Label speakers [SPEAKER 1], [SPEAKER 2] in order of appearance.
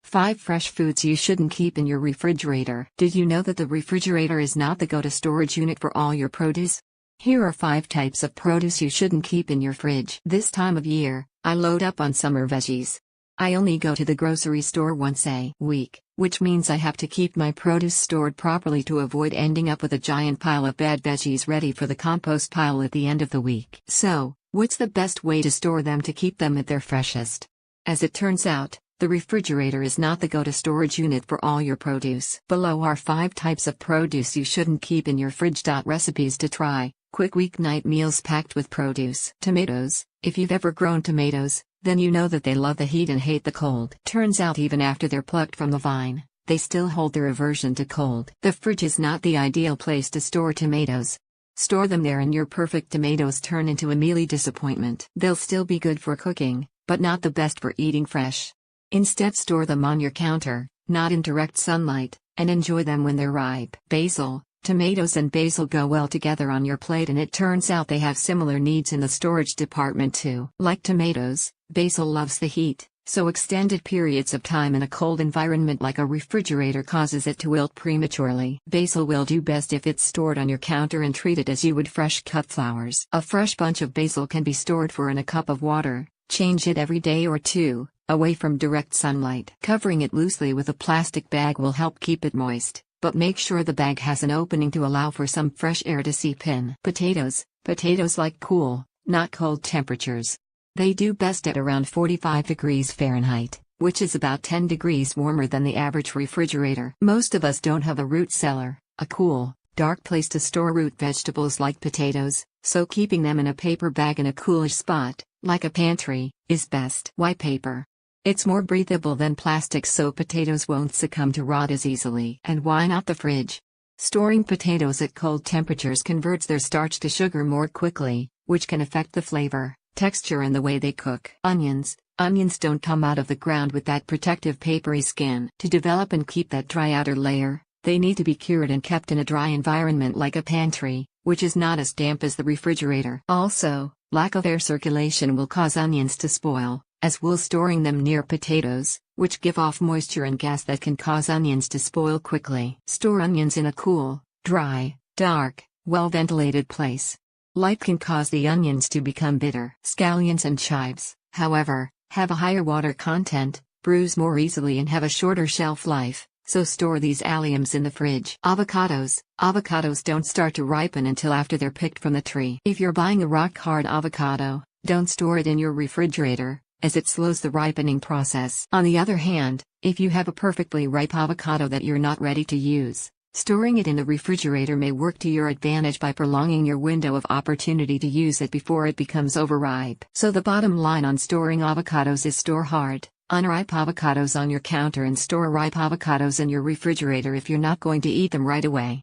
[SPEAKER 1] 5 fresh foods you shouldn't keep in your refrigerator. Did you know that the refrigerator is not the go-to storage unit for all your produce? Here are 5 types of produce you shouldn't keep in your fridge. This time of year, I load up on summer veggies. I only go to the grocery store once a week, which means I have to keep my produce stored properly to avoid ending up with a giant pile of bad veggies ready for the compost pile at the end of the week. So, what's the best way to store them to keep them at their freshest? As it turns out, the refrigerator is not the go-to storage unit for all your produce. Below are 5 types of produce you shouldn't keep in your fridge. Recipes to try: quick weeknight meals packed with produce. Tomatoes. If you've ever grown tomatoes, then you know that they love the heat and hate the cold. Turns out even after they're plucked from the vine, they still hold their aversion to cold. The fridge is not the ideal place to store tomatoes. Store them there and your perfect tomatoes turn into a mealy disappointment. They'll still be good for cooking, but not the best for eating fresh. Instead, store them on your counter, not in direct sunlight, and enjoy them when they're ripe. Basil. Tomatoes and basil go well together on your plate, and it turns out they have similar needs in the storage department too. Like tomatoes, basil loves the heat, so extended periods of time in a cold environment like a refrigerator causes it to wilt prematurely. Basil will do best if it's stored on your counter and treated as you would fresh cut flowers. A fresh bunch of basil can be stored for in a cup of water. Change it every day or two, away from direct sunlight. Covering it loosely with a plastic bag will help keep it moist, but make sure the bag has an opening to allow for some fresh air to seep in. Potatoes. Potatoes like cool, not cold temperatures. They do best at around 45 degrees Fahrenheit, which is about 10 degrees warmer than the average refrigerator. Most of us don't have a root cellar, a cool, dark place to store root vegetables like potatoes, so keeping them in a paper bag in a coolish spot, like a pantry, is best. Why paper? It's more breathable than plastic, so potatoes won't succumb to rot as easily. And why not the fridge? Storing potatoes at cold temperatures converts their starch to sugar more quickly, which can affect the flavor, texture and the way they cook. Onions. Onions don't come out of the ground with that protective papery skin. To develop and keep that dry outer layer, they need to be cured and kept in a dry environment like a pantry, which is not as damp as the refrigerator. Also, lack of air circulation will cause onions to spoil, as will storing them near potatoes, which give off moisture and gas that can cause onions to spoil quickly. Store onions in a cool, dry, dark, well-ventilated place. Light can cause the onions to become bitter. Scallions and chives, however, have a higher water content, bruise more easily and have a shorter shelf life, so store these alliums in the fridge. Avocados. Avocados don't start to ripen until after they're picked from the tree. If you're buying a rock-hard avocado, don't store it in your refrigerator, as it slows the ripening process. On the other hand, if you have a perfectly ripe avocado that you're not ready to use, storing it in the refrigerator may work to your advantage by prolonging your window of opportunity to use it before it becomes overripe. So the bottom line on storing avocados is store hard, unripe avocados on your counter and store ripe avocados in your refrigerator if you're not going to eat them right away.